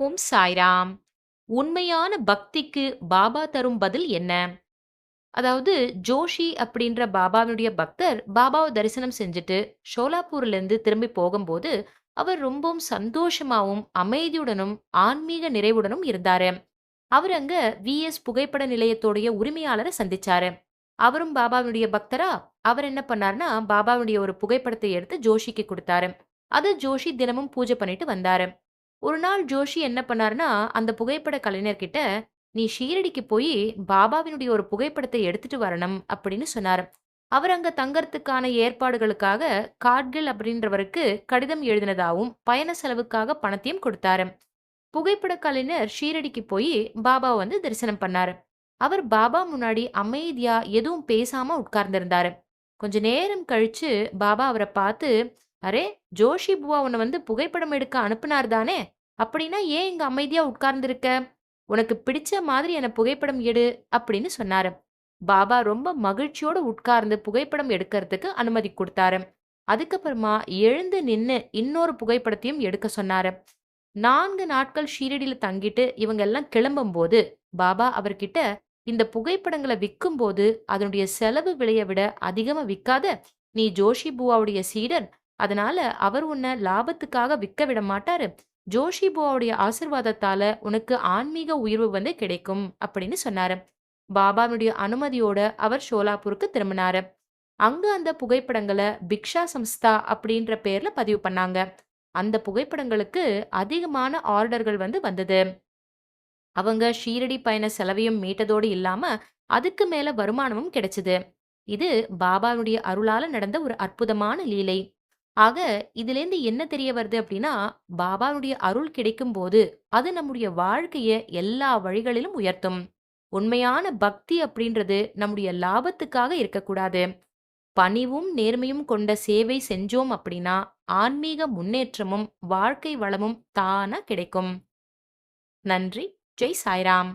ஓம் சாய்ராம். உண்மையான பக்திக்கு பாபா தரும் பதில் என்ன? அதாவது ஜோஷி அப்படின்ற பாபாவினுடைய பக்தர் பாபாவ தரிசனம் செஞ்சுட்டு ஷோலாப்பூர்லேருந்து திரும்பி போகும்போது, அவர் ரொம்பவும் சந்தோஷமாவும், அமைதியுடனும், ஆன்மீக நிறைவுடனும் இருந்தாரு. அவர் அங்க விஎஸ் புகைப்பட நிலையத்தோடைய உரிமையாளர சந்திச்சாரு. அவரும் பாபாவினுடைய பக்தரா, அவர் என்ன பண்ணாருன்னா, பாபாவுடைய ஒரு புகைப்படத்தை எடுத்து ஜோஷிக்கு குடுத்தாரு. அத ஜோஷி தினமும் பூஜை பண்ணிட்டு வந்தாரு. ஒரு நாள் ஜோஷி என்ன பண்ணாருன்னா, அந்த புகைப்பட கலைஞர்கிட்ட, "நீ ஷீரடிக்கு போயி பாபாவினுடைய ஒரு புகைப்படத்தை எடுத்துட்டு வரணும்" அப்படின்னு சொன்னாரு. அவர் அங்க தங்கறதுக்கான ஏற்பாடுகளுக்காக காட்கில் அப்படின்றவருக்கு கடிதம் எழுதினதாவும், பயண செலவுக்காக பணத்தையும் கொடுத்தாரு. புகைப்பட கலைஞர் ஷீரடிக்கு போயி பாபாவ வந்து தரிசனம் பண்ணாரு. அவர் பாபா முன்னாடி அமைதியா எதுவும் பேசாம உட்கார்ந்திருந்தாரு. கொஞ்ச நேரம் கழிச்சு பாபா அவர பார்த்து, "அரே! ஜோஷி புவா உன்ன வந்து புகைப்படம் எடுக்க அனுப்புனார் தானே? அப்படின்னா ஏன் இங்க அமைதியா உட்கார்ந்திருக்க? உனக்கு பிடிச்ச மாதிரி என்ன புகைப்படம் எடு" அப்படின்னு சொன்னாரு. பாபா ரொம்ப மகிழ்ச்சியோட உட்கார்ந்து புகைப்படம் எடுக்கறதுக்கு அனுமதி குடுத்தாரு. அதுக்கப்புறமா எழுந்து நின்னு இன்னொரு புகைப்படத்தையும் எடுக்க சொன்னாரு. 4 நாட்கள் ஷீரடியில தங்கிட்டு இவங்க எல்லாம் கிளம்பும்போது, பாபா அவர்கிட்ட, "இந்த புகைப்படங்கள விக்கும்போது, அதனுடைய செலவு விலைய விட அதிகமா விக்காத. நீ ஜோஷி பூவாவுடைய சீடர். அதனால அவர் உன்ன லாபத்துக்காக விக்க விட மாட்டாரு. ஜோஷி பூவாவுடைய ஆசிர்வாதத்தால உனக்கு ஆன்மீக உயர்வு வந்து கிடைக்கும்" அப்படின்னு சொன்னாரு. பாபாவுடைய அனுமதியோட அவர் ஷோலாப்பூருக்கு திரும்பினாரு. அங்க அந்த புகைப்படங்கள பிக்ஷா சம்ஸ்தா அப்படின்ற பேர்ல பதிவு பண்ணாங்க. அந்த புகைப்படங்களுக்கு அதிகமான ஆர்டர்கள் வந்து வந்தது. அவங்க ஷீரடி பயண செலவையும் மீட்டதோடு இல்லாம, அதுக்கு மேல வருமானமும் கிடைச்சது. இது பாபாவுடைய அருளால நடந்த ஒரு அற்புதமான லீலை. ஆக, இதிலேருந்து என்ன தெரிய வருது அப்படின்னா, பாபாவுடைய அருள் கிடைக்கும்போது, அது நம்முடைய வாழ்க்கைய எல்லா வழிகளிலும் உயர்த்தும். உண்மையான பக்தி அப்படின்றது நம்முடைய லாபத்துக்காக இருக்கக்கூடாது. பணிவும் நேர்மையும் கொண்ட சேவை செஞ்சோம் அப்படின்னா, ஆன்மீக முன்னேற்றமும், வாழ்க்கை வளமும் தானா கிடைக்கும். நன்றி. ஜெய் சாய்ராம்.